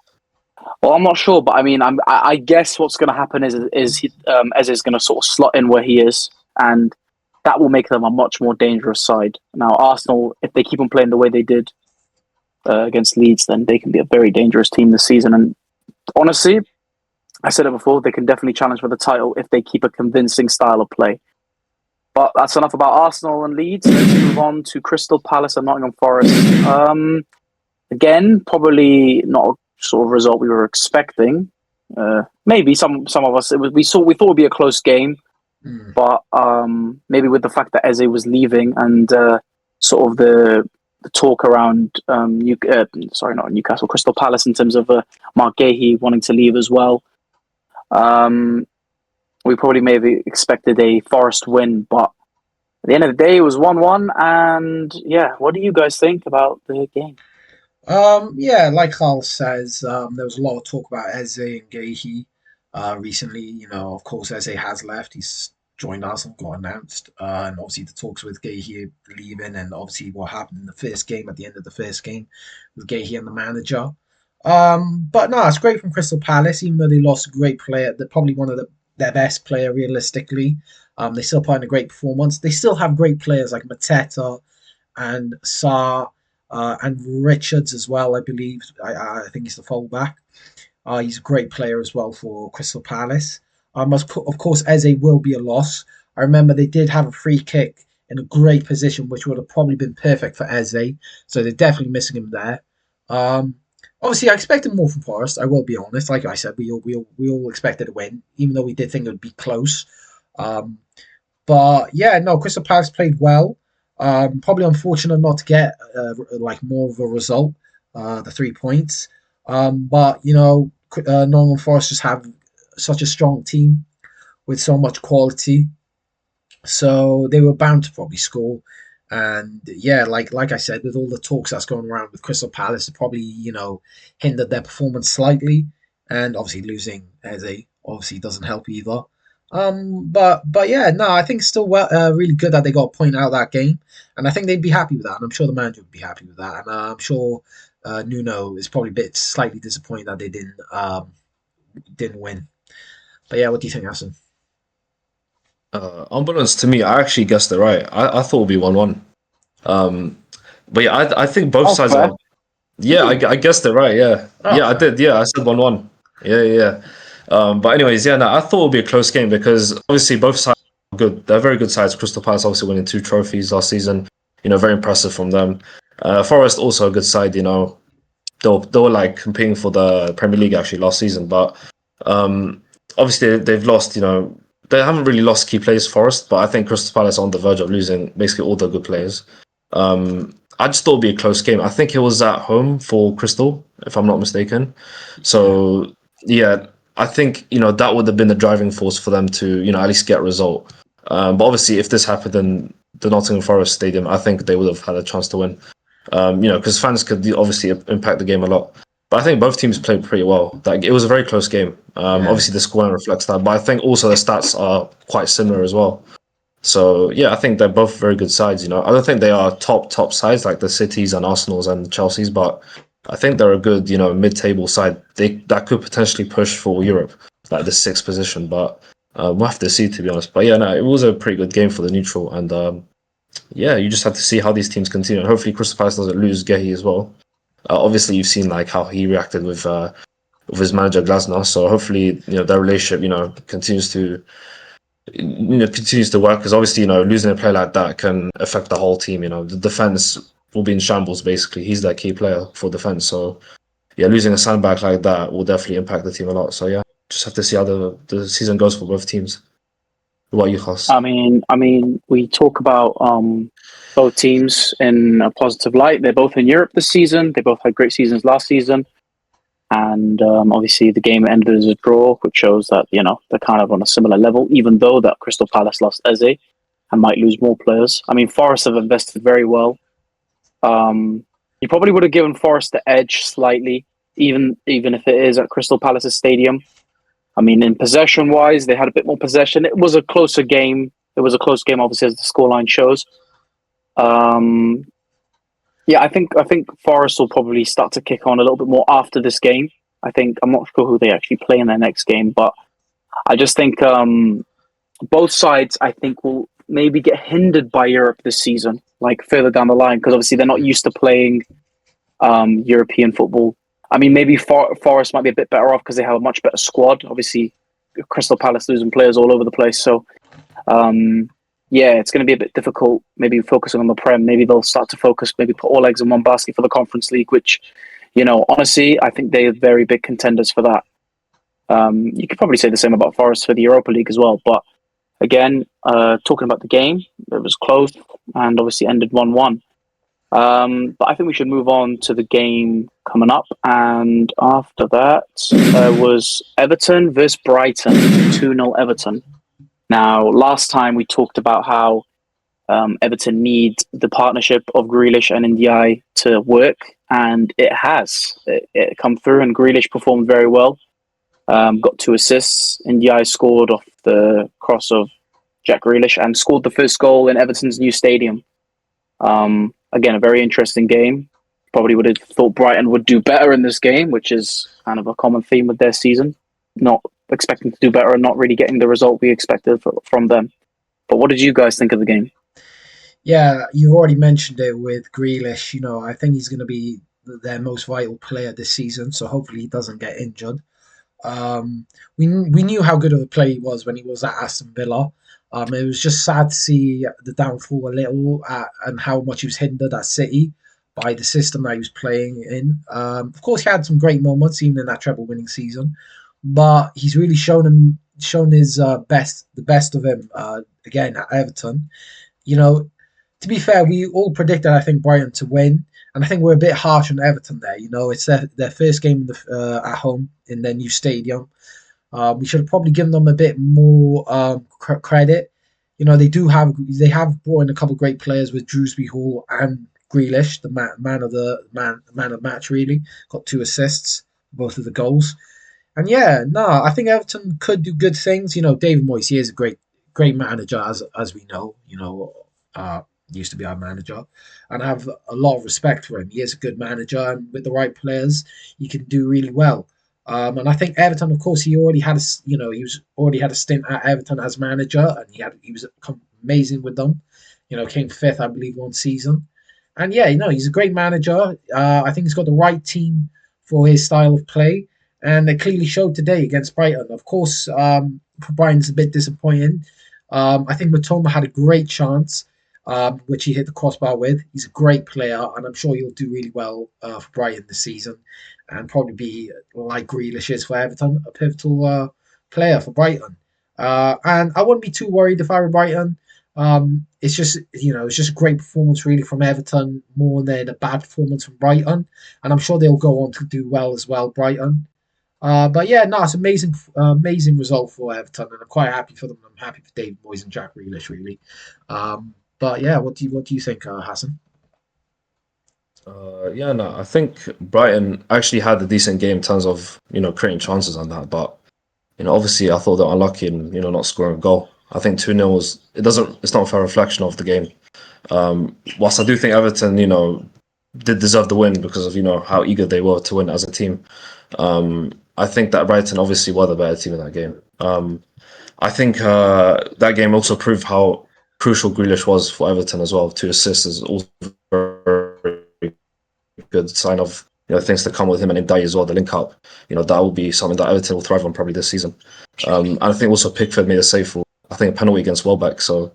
Well, I'm not sure, but I mean, I guess what's going to happen is Eze is going to sort of slot in where he is, and that will make them a much more dangerous side. Now, Arsenal, if they keep on playing the way they did against Leeds, then they can be a very dangerous team this season. And honestly, I said it before, they can definitely challenge for the title if they keep a convincing style of play. But that's enough about Arsenal and Leeds. Let's move on to Crystal Palace and Nottingham Forest. Again, probably not a sort of result we were expecting. Maybe some of us, we thought it would be a close game. But maybe with the fact that Eze was leaving and sort of the talk around not Newcastle, Crystal Palace in terms of Mark Gahey wanting to leave as well. We probably maybe expected a Forest win, but at the end of the day, it was 1-1. And yeah, what do you guys think about the game? Like Carl says, there was a lot of talk about Eze and Gahey recently. Of course, Eze has left. He's joined Arsenal, got announced, and obviously the talks with Gahey leaving, and obviously what happened in the first game at the end of the first game with Gahey and the manager. But no, it's great from Crystal Palace, even though they lost a great player. They're probably one of their best player realistically. They still put in a great performance. They still have great players like Mateta and Sarr and Richards as well. I believe. I think he's the fullback. He's a great player as well for Crystal Palace. Of course, Eze will be a loss. I remember they did have a free kick in a great position, which would have probably been perfect for Eze. So they're definitely missing him there. Um, Obviously, I expected more from Forest. I will be honest. Like I said, we all expected a win, even though we did think it would be close. Um, but yeah, no, Crystal Palace played well. Probably unfortunate not to get like more of a result, the 3 points. But Nottingham Forest just have such a strong team with so much quality, so they were bound to probably score. And yeah, like I said, with all the talks that's going around with Crystal Palace, it probably hindered their performance slightly, and obviously losing Eze obviously doesn't help either. But yeah, no, I think it's still really good that they got a point out of that game, and I think they'd be happy with that, and I'm sure the manager would be happy with that, and I'm sure Nuno is probably a bit slightly disappointed that they didn't win. But yeah, what do you think, Aston? Unbeknownst to me, I actually guessed it right. I thought it'd be 1-1. Um, but yeah, I think both Oh, sides fair. are. Yeah, I guessed it right. Yeah, Oh, yeah, I fair. did. Yeah, I said 1-1. Yeah, yeah. Yeah. But anyways, yeah, no, I thought it would be a close game because obviously both sides are good. They're very good sides. Crystal Palace obviously winning 2 trophies last season. Very impressive from them. Forest also a good side. They were like competing for the Premier League actually last season, but um, obviously they've lost. They haven't really lost key players, Forest, but I think Crystal Palace are on the verge of losing basically all the good players. I just thought it'd be a close game. I think it was at home for Crystal, if I'm not mistaken. Yeah. So yeah, I think that would have been the driving force for them to at least get a result. But obviously, if this happened in the Nottingham Forest Stadium, I think they would have had a chance to win. Because fans could obviously impact the game a lot. But I think both teams played pretty well. Like it was a very close game. Yeah. Obviously, the scoreline reflects that, but I think also the stats are quite similar as well. So yeah, I think they're both very good sides. I don't think they are top sides like the Cities and Arsenals and Chelseas, but I think they're a good mid-table side. That could potentially push for Europe, like the sixth position. But we'll have to see, to be honest. But yeah, no, it was a pretty good game for the neutral, and yeah, you just have to see how these teams continue. And hopefully, Crystal Palace doesn't lose Gehi as well. Obviously, you've seen like how he reacted with his manager Glasner. So hopefully, their relationship, continues to work because obviously, losing a player like that can affect the whole team. The defense will be in shambles basically. He's their key player for defense. So yeah, losing a sandbag like that will definitely impact the team a lot. So yeah, just have to see how the season goes for both teams. What about you, Khos? I mean, we talk about both teams in a positive light. They're both in Europe this season. They both had great seasons last season, and obviously the game ended as a draw, which shows that they're kind of on a similar level. Even though that Crystal Palace lost Eze and might lose more players. I mean, Forest have invested very well. You probably would have given Forest the edge slightly, even if it is at Crystal Palace's stadium. I mean, in possession wise, they had a bit more possession. It was a closer game. It was a close game, obviously, as the scoreline shows. Um, yeah, I think Forest will probably start to kick on a little bit more after this game. I'm not sure who they actually play in their next game, but I just think both sides I think will maybe get hindered by Europe this season, like further down the line, because obviously they're not used to playing European football. I mean, maybe Forest might be a bit better off because they have a much better squad. Obviously, Crystal Palace losing players all over the place, so yeah, it's going to be a bit difficult. Maybe focusing on the Prem. Maybe they'll start to focus. Maybe put all eggs in one basket for the Conference League, which honestly, I think they are very big contenders for that. You could probably say the same about Forest for the Europa League as well. But again, talking about the game, it was close and obviously ended 1-1. But I think we should move on to the game coming up. And after that was Everton versus Brighton, 2-0 Everton. Now, last time we talked about how Everton need the partnership of Grealish and Ndiaye to work, and it has. It come through, and Grealish performed very well. Got 2 assists. Ndiaye scored off the cross of Jack Grealish and scored the first goal in Everton's new stadium. Again, a very interesting game. Probably would have thought Brighton would do better in this game, which is kind of a common theme with their season. Not expecting to do better and not really getting the result we expected from them. But what did you guys think of the game? Yeah, you've already mentioned it with Grealish. I think he's going to be their most vital player this season, so hopefully he doesn't get injured. We knew how good of a player he was when he was at Aston Villa. It was just sad to see the downfall a little and how much he was hindered at City by the system that he was playing in. Of course, he had some great moments even in that treble-winning season, but he's really shown his the best of him again at Everton. You know, to be fair, we all predicted, I think, Brighton to win, and I think we're a bit harsh on Everton there. It's their first game at home in their new stadium. We should have probably given them a bit more credit. They have brought in a couple of great players with Drewsbury Hall and Grealish, the man of match. Really got 2 assists, both of the goals. And yeah, no, I think Everton could do good things. David Moyes, he is a great manager, as we know. Used to be our manager, and I have a lot of respect for him. He is a good manager, and with the right players, he can do really well. And I think Everton, of course, he already had a stint at Everton as manager, and he was amazing with them. Came fifth, I believe, one season. And yeah, he's a great manager. I think he's got the right team for his style of play, and they clearly showed today against Brighton. Of course, Brighton's a bit disappointing. I think Matoma had a great chance, which he hit the crossbar with. He's a great player, and I'm sure he'll do really well for Brighton this season, and probably be, like Grealish is for Everton, a pivotal player for Brighton. And I wouldn't be too worried if I were Brighton. It's just a great performance really from Everton, more than a bad performance from Brighton, and I'm sure they'll go on to do well as well, Brighton. But yeah, no, it's amazing result for Everton, and I'm quite happy for them. I'm happy for David Moyes and Jack Grealish, really. But yeah, what do you think, Hassan? Yeah, no, I think Brighton actually had a decent game in terms of creating chances on that, but obviously I thought they were unlucky in not scoring a goal. I think 2-0 it's not a fair reflection of the game. Whilst I do think Everton did deserve the win because of how eager they were to win as a team. I think that Brighton obviously were the better team in that game. I think that game also proved how crucial Grealish was for Everton as well. 2 assists is also very good sign of things to come with him and Ndai as well. The link up, that will be something that Everton will thrive on probably this season. And I think also Pickford made a save for a penalty against Welbeck. So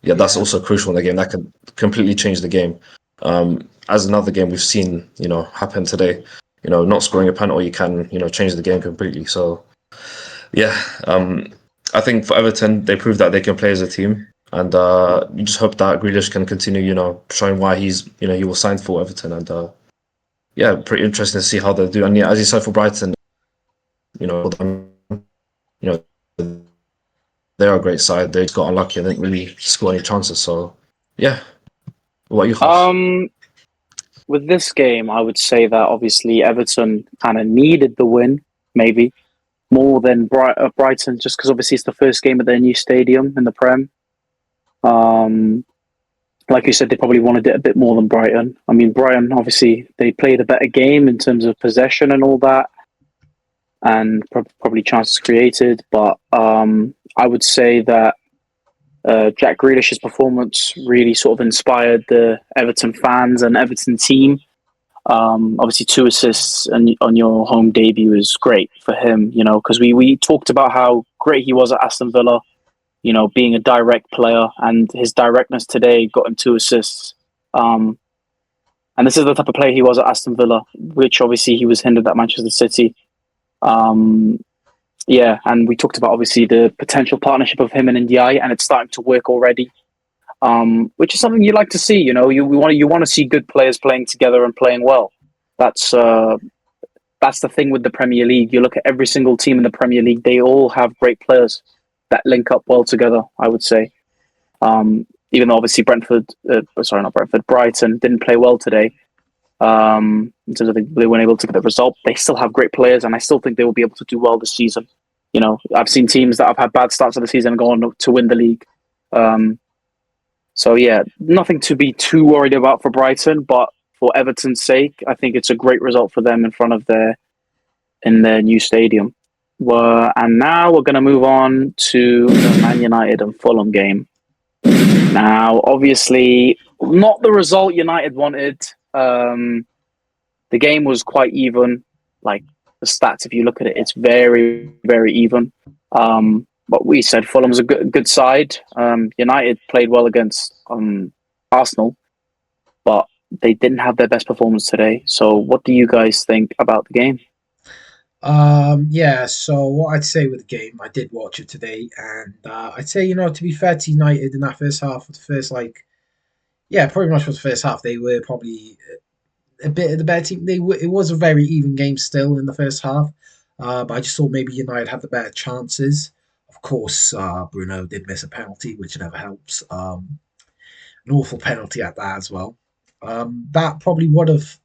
yeah, that's also crucial in the game. That could completely change the game. As another game we've seen happen today. Not scoring a penalty can change the game completely. So yeah, I think for Everton they proved that they can play as a team. And you just hope that Grealish can continue, showing why he was signed for Everton. And yeah, pretty interesting to see how they do. And yeah, as you said for Brighton, them, they're a great side. They just got unlucky and didn't really score any chances. So yeah, what are your thoughts? With this game, I would say that obviously Everton kind of needed the win, maybe more than Brighton, just because obviously it's the first game at their new stadium in the Prem. Like you said, they probably wanted it a bit more than Brighton. I mean, Brighton, obviously, they played a better game in terms of possession and all that, and probably chances created. But I would say that Jack Grealish's performance really sort of inspired the Everton fans and Everton team. Obviously, 2 assists on your home debut is great for him, because we talked about how great he was at Aston Villa, being a direct player, and his directness today got him 2 assists. And this is the type of player he was at Aston Villa, which obviously he was hindered at Manchester City. Yeah, and we talked about obviously the potential partnership of him and Ndiaye, and it's starting to work already, which is something you like to see. You want to see good players playing together and playing well. That's the thing with the Premier League. You look at every single team in the Premier League; they all have great players that link up well together, I would say. Even though obviously Brighton didn't play well today. In terms of they weren't able to get the result, they still have great players, and I still think they will be able to do well this season. I've seen teams that have had bad starts of the season go on to win the league. So yeah, nothing to be too worried about for Brighton, but for Everton's sake, I think it's a great result for them in their new stadium. And now we're going to move on to the Man United and Fulham game. Now, obviously, not the result United wanted. The game was quite even. Like the stats, if you look at it, it's very, very even. But we said Fulham's a good side. United played well against Arsenal, but they didn't have their best performance today. So, what do you guys think about the game? Yeah, so what I'd say with the game, I did watch it today, and I'd say, to be fair to United in that first half, the first, yeah, pretty much for the first half, they were probably a bit of the better team. It was a very even game still in the first half, but I just thought maybe United had the better chances. Of course, Bruno did miss a penalty, which never helps. An awful penalty at that as well. That probably would have,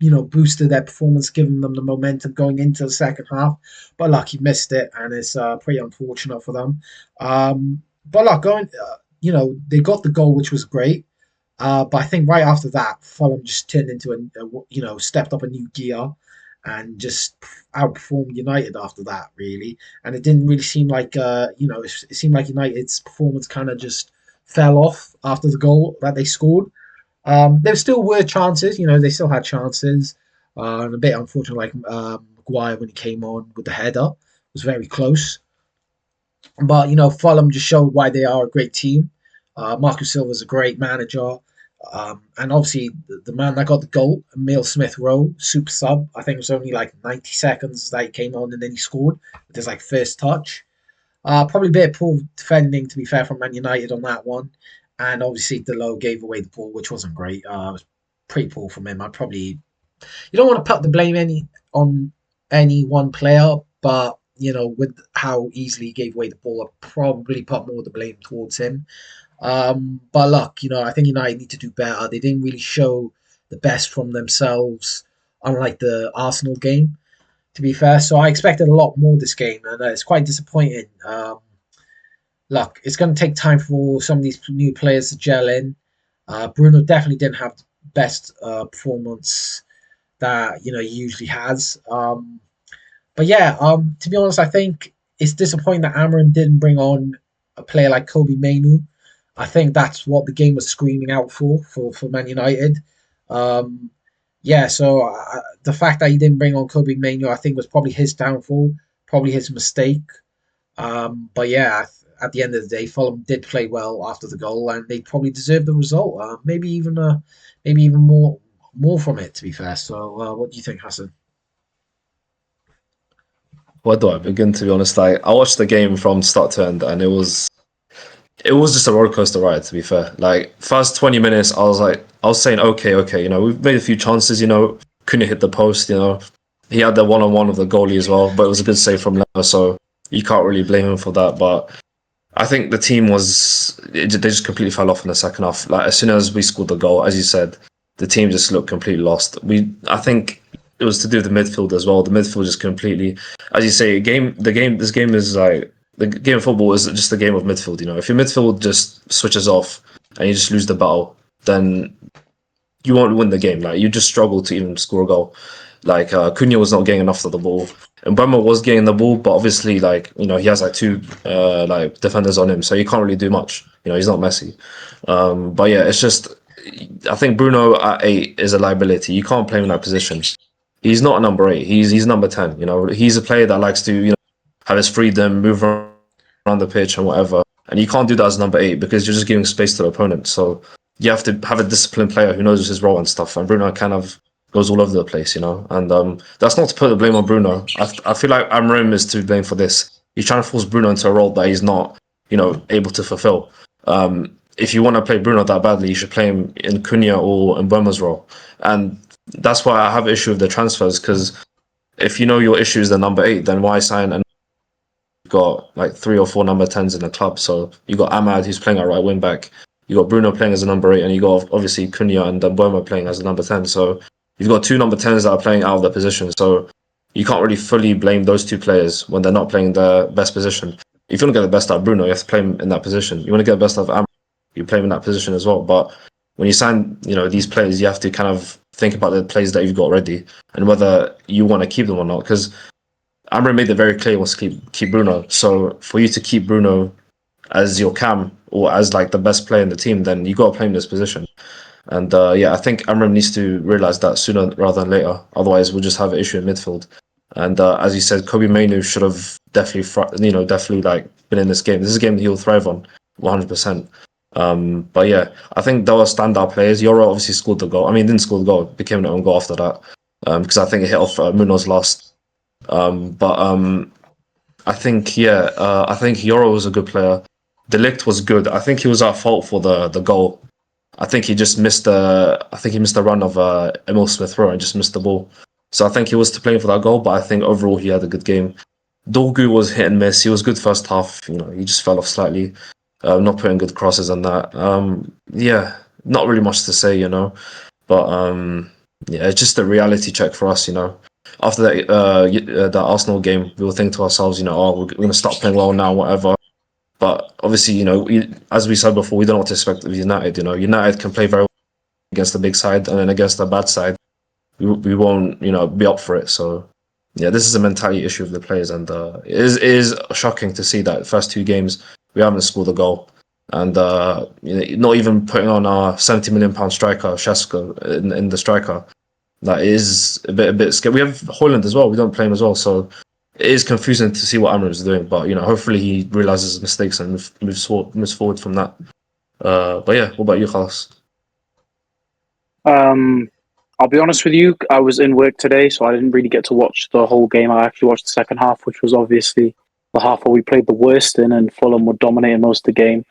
boosted their performance, given them the momentum going into the second half. But look, he missed it, and it's pretty unfortunate for them. But look, they got the goal, which was great. But I think right after that, Fulham just turned into stepped up a new gear and just outperformed United after that, really. And it didn't really seem like, it seemed like United's performance kind of just fell off after the goal that they scored. There still were chances, they still had chances. And a bit unfortunate, like Maguire when he came on with the header was very close. But Fulham just showed why they are a great team. Marcus Silva's a great manager, and obviously the man that got the goal, Emile Smith Rowe, super sub. I think it was only like 90 seconds that he came on and then he scored with his first touch. Probably a bit of poor defending, to be fair, from Man United on that one. And obviously, Delo gave away the ball, which wasn't great. It was pretty poor from him. You don't want to put the blame on any one player, but with how easily he gave away the ball, I'd probably put more of the blame towards him. But look, I think United need to do better. They didn't really show the best from themselves, unlike the Arsenal game, to be fair. So I expected a lot more this game, and it's quite disappointing. Look, it's going to take time for some of these new players to gel in. Bruno definitely didn't have the best performance that he usually has. But yeah, to be honest, I think it's disappointing that Amarim didn't bring on a player like Kobe Mainu. I think that's what the game was screaming out for Man United. Yeah, so the fact that he didn't bring on Kobe Mainu, I think, was probably his downfall, probably his mistake. But yeah, at the end of the day, Fulham did play well after the goal, and they probably deserved the result. Maybe even more from it, to be fair. So, what do you think, Hassan? Where do I begin? To be honest, I watched the game from start to end, and it was just a roller coaster ride. To be fair, first 20 minutes, I was saying, okay, we've made a few chances, couldn't hit the post, he had the one-on-one with the goalie as well, but it was a good save from Lemmer, so you can't really blame him for that. But I think the team they just completely fell off in the second half. As soon as we scored the goal, as you said, the team just looked completely lost. I think it was to do with the midfield as well. The midfield just completely, as you say, this game is the game of football is just a game of midfield. If your midfield just switches off and you just lose the battle, then you won't win the game. You just struggle to even score a goal. Cunha was not getting enough of the ball, and Bremer was getting the ball, but obviously, he has two defenders on him, so you can't really do much. He's not Messi. But yeah, it's just, I think Bruno at 8 is a liability. You can't play him in that position. He's not a number 8. He's number 10. He's a player that likes to have his freedom, move around the pitch and whatever. And you can't do that as number 8 because you're just giving space to the opponent. So you have to have a disciplined player who knows his role and stuff. And Bruno kind of goes all over the place, And that's not to put the blame on Bruno. I feel like Amarim is to blame for this. He's trying to force Bruno into a role that he's not, able to fulfill. If you want to play Bruno that badly, you should play him in Cunha or in Burma's role. And that's why I have an issue with the transfers, because if your issue is the number 8, then why sign and you've got 3 or 4 number 10s in the club? So you got Ahmad, who's playing at right wing back. You got Bruno playing as a number 8, and you got obviously Cunha and Burma playing as a number 10. So you've got 2 number 10s that are playing out of their position. So you can't really fully blame those 2 players when they're not playing their best position. If you want to get the best out of Bruno, you have to play him in that position. You want to get the best out of Ahmad, you play him in that position as well. But when you sign, these players, you have to kind of think about the players that you've got already and whether you want to keep them or not. Because Amrin made it very clear he wants to keep Bruno. So for you to keep Bruno as your cam or as the best player in the team, then you got to play him in this position. And I think Amrin needs to realize that sooner rather than later. Otherwise, we'll just have an issue in midfield. And as you said, Kobe Mainu should have definitely been in this game. This is a game that he'll thrive on 100%. But yeah, I think there were standout players. Yoro obviously scored the goal. I mean, didn't score the goal, became an own goal after that. Because I think it hit off Munoz last. I think I think Yoro was a good player. De Ligt was good. I think he was at fault for the goal. I think he just missed the run of Emil Smith Rowe and just missed the ball. So I think he was to blame for that goal, but I think overall he had a good game. Dorgu was hit and miss. He was good first half. He just fell off slightly. Not putting good crosses on that. Not really much to say, But it's just a reality check for us, After that Arsenal game, we will think to ourselves, we're going to start playing well now, whatever. But obviously, as we said before, we don't know what to expect of United. United can play very well against a big side, and then against a bad side, we won't, be up for it. So, yeah, this is a mentality issue of the players, and it is shocking to see that first two games we haven't scored a goal, and not even putting on our £70 million striker Shesko in the striker. That is a bit scary. We have Holland as well. We don't play him as well, so it is confusing to see what Amram's doing. But hopefully he realizes his mistakes and moves forward from that. But yeah, what about you, Carlos? I'll be honest with you. I was in work today, so I didn't really get to watch the whole game. I actually watched the second half, which was obviously the half where we played the worst in, and Fulham were dominating most of the game.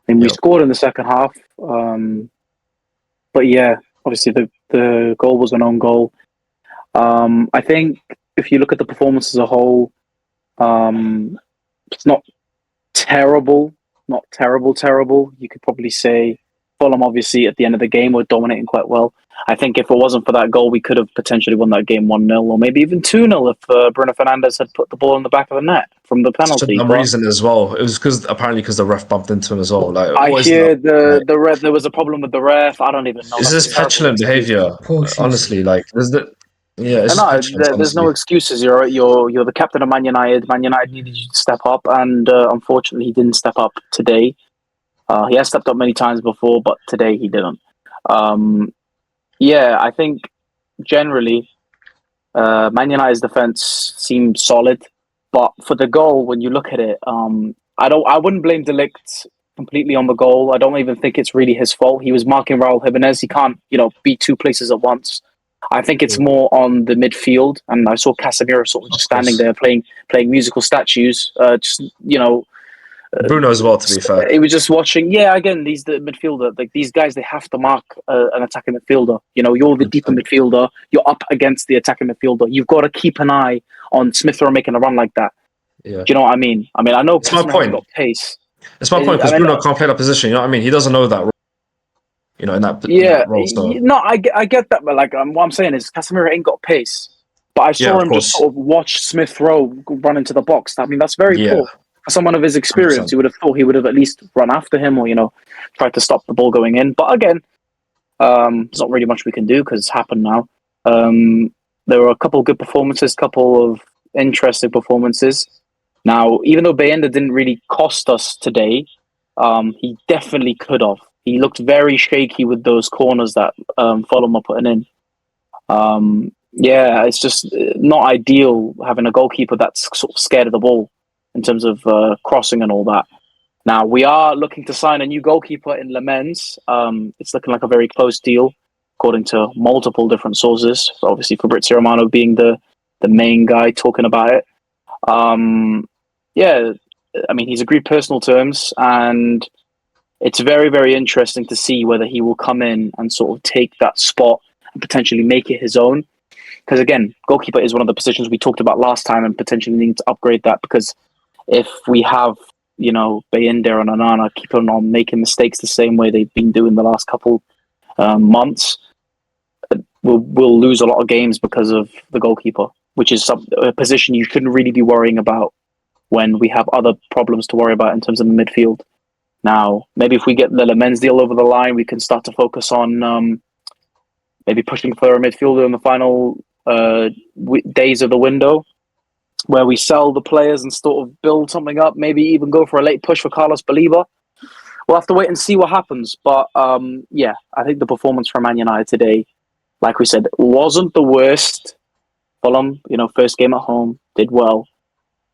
And we scored in the second half. But yeah, obviously the goal was an own goal. I think if you look at the performance as a whole, it's not terrible. You could probably say Fulham, obviously, at the end of the game, were dominating quite well. I think if it wasn't for that goal, we could have potentially won that game 1-0 or maybe even 2-0 if Bruno Fernandes had put the ball in the back of the net from the penalty. For some reason as well. It was because the ref bumped into him as well. Like, I hear the ref. There was a problem with the ref. I don't even know. Is this petulant behavior? Honestly, like there's there's no excuses. You're the captain of Man United. Man United needed you to step up, and unfortunately, he didn't step up today. He has stepped up many times before, but today he didn't. I think generally, Man United's defense seemed solid, but for the goal, when you look at it, I wouldn't blame De Ligt completely on the goal. I don't even think it's really his fault. He was marking Raul Jimenez. He can't, be two places at once. I think it's more on the midfield, and I saw Casemiro sort of just standing there playing musical statues. Bruno as well. To be fair, he was just watching. Yeah, again, the midfielder, like these guys, they have to mark an attacking midfielder. You're the deeper midfielder. You're up against the attacking midfielder. You've got to keep an eye on Smith Rowe making a run like that. Yeah. Do you know what I mean? I know Casemiro got pace. It's my point because Bruno can't play that position. You know what I mean? He doesn't know that. In that role. So. No, I get that, but what I'm saying is Casemiro ain't got pace. But I saw him just sort of watch Smith Rowe run into the box. That's very poor. For someone of his experience, 100%. You would have thought he would have at least run after him or, tried to stop the ball going in. But again, there's not really much we can do because it's happened now. There were a couple of good performances, couple of interesting performances. Now, even though Bayenda didn't really cost us today, he definitely could have. He looked very shaky with those corners that Fulham are putting in. It's just not ideal having a goalkeeper that's sort of scared of the ball in terms of crossing and all that. Now, we are looking to sign a new goalkeeper in Le Mans. It's looking like a very close deal, according to multiple different sources. So obviously, Fabrizio Romano being the main guy talking about it. He's agreed personal terms, and it's very, very interesting to see whether he will come in and sort of take that spot and potentially make it his own. Because again, goalkeeper is one of the positions we talked about last time and potentially need to upgrade that, because if we have, Bayender and Onana keeping on making mistakes the same way they've been doing the last couple months, we'll lose a lot of games because of the goalkeeper, which is a position you shouldn't really be worrying about when we have other problems to worry about in terms of the midfield. Now, maybe if we get the Le Mans deal over the line, we can start to focus on maybe pushing for a midfielder in the final days of the window, where we sell the players and sort of build something up, maybe even go for a late push for Carlos Baleba. We'll have to wait and see what happens. But I think the performance from Man United today, like we said, wasn't the worst. Fulham, first game at home, did well.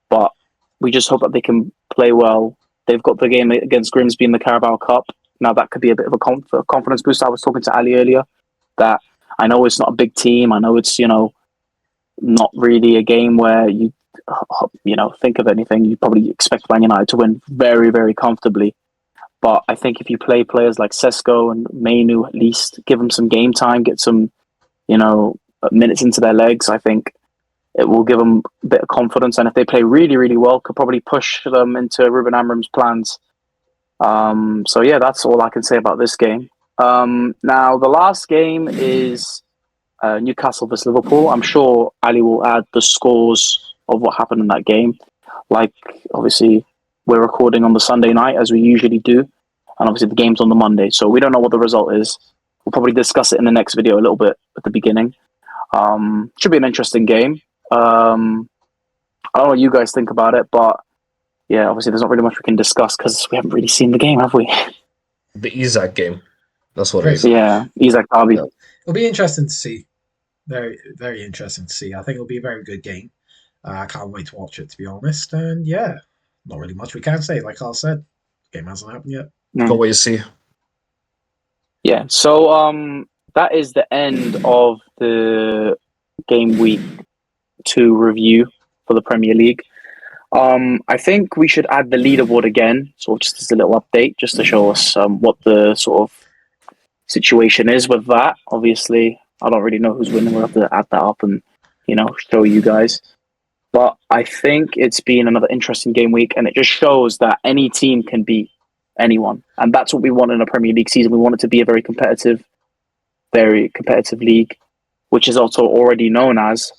But we just hope that they can play well. They've got the game against Grimsby in the Carabao Cup. Now that could be a bit of a confidence boost. I was talking to Ali earlier that I know it's not a big team. I know it's, not really a game where you think of anything. You probably expect Man United to win very, very comfortably. But I think if you play players like Sesko and Mainu, at least give them some game time, get some, minutes into their legs, I think it will give them a bit of confidence. And if they play really, really well, could probably push them into Ruben Amorim's plans. So yeah, that's all I can say about this game. Now the last game is Newcastle versus Liverpool. I'm sure Ali will add the scores of what happened in that game. Like, obviously, we're recording on the Sunday night, as we usually do. And obviously, the game's on the Monday. So we don't know what the result is. We'll probably discuss it in the next video a little bit at the beginning. Should be an interesting game. I don't know what you guys think about it, but yeah, obviously, there's not really much we can discuss because we haven't really seen the game, have we? The Isaac game. That's what it is. Yeah, Isaac Derby. Yeah. It'll be interesting to see. Very, very interesting to see. I think it'll be a very good game. I can't wait to watch it, to be honest. And yeah, not really much we can say. Like Carl said, the game hasn't happened yet. Can't wait to see. Yeah, so that is the end of the game week 2 review for the Premier League. I think we should add the leaderboard again, so just as a little update, just to show us what the sort of situation is with that. Obviously, I don't really know who's winning. We'll have to add that up and, show you guys. But I think it's been another interesting game week, and it just shows that any team can beat anyone. And that's what we want in a Premier League season. We want it to be a very competitive league, which is also already known as.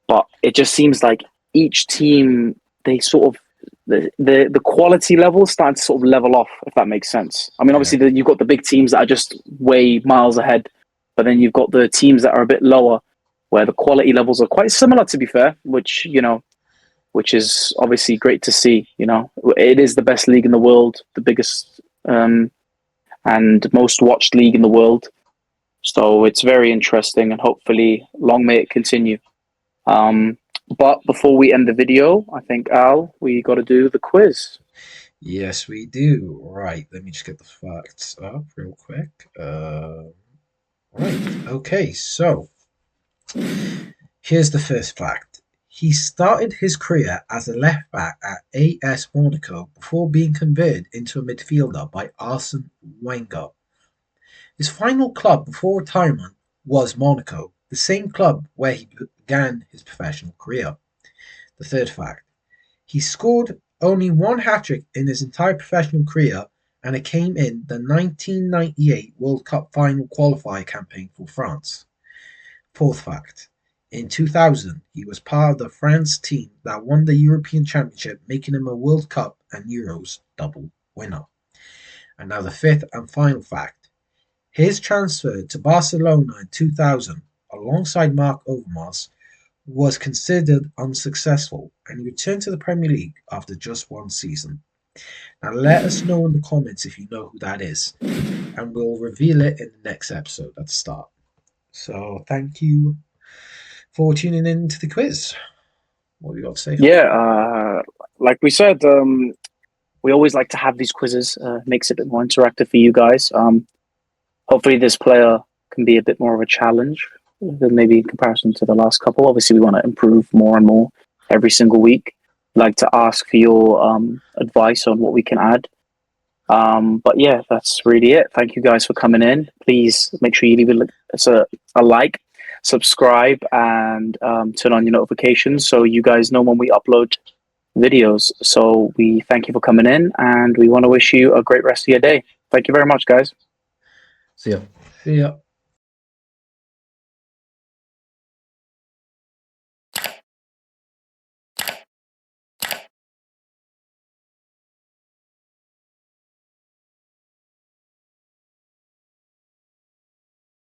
But it just seems like each team, they sort of, the quality level is starting to sort of level off, if that makes sense. I mean, obviously, you've got the big teams that are just way miles ahead, but then you've got the teams that are a bit lower, where the quality levels are quite similar, to be fair, which is obviously great to see. It is the best league in the world, the biggest and most watched league in the world. So it's very interesting, and hopefully long may it continue. But before we end the video, I think, Al, we got to do the quiz. Yes, we do. Right, let me just get the facts up real quick. Right, okay, so here's the first fact. He started his career as a left back at AS Monaco before being converted into a midfielder by Arsene Wenger. His final club before retirement was Monaco, the same club where he began his professional career. The third fact. He scored only one hat-trick in his entire professional career, and it came in the 1998 World Cup final qualifier campaign for France. Fourth fact. In 2000, he was part of the France team that won the European Championship, making him a World Cup and Euros double winner. And now the fifth and final fact. His transfer to Barcelona in 2000, alongside Marc Overmars, was considered unsuccessful, and he returned to the Premier League after just one season. Now let us know in the comments if you know who that is, and we'll reveal it in the next episode at the start. So thank you for tuning in to the quiz. What have you got to say? Yeah, like we said, we always like to have these quizzes. Makes it a bit more interactive for you guys. Hopefully this player can be a bit more of a challenge than maybe in comparison to the last couple. Obviously, we want to improve more and more every single week. I'd like to ask for your advice on what we can add. But yeah, that's really it. Thank you guys for coming in. Please make sure you leave a like, subscribe, and turn on your notifications so you guys know when we upload videos. So we thank you for coming in, and we want to wish you a great rest of your day. Thank you very much, guys. See ya. See ya.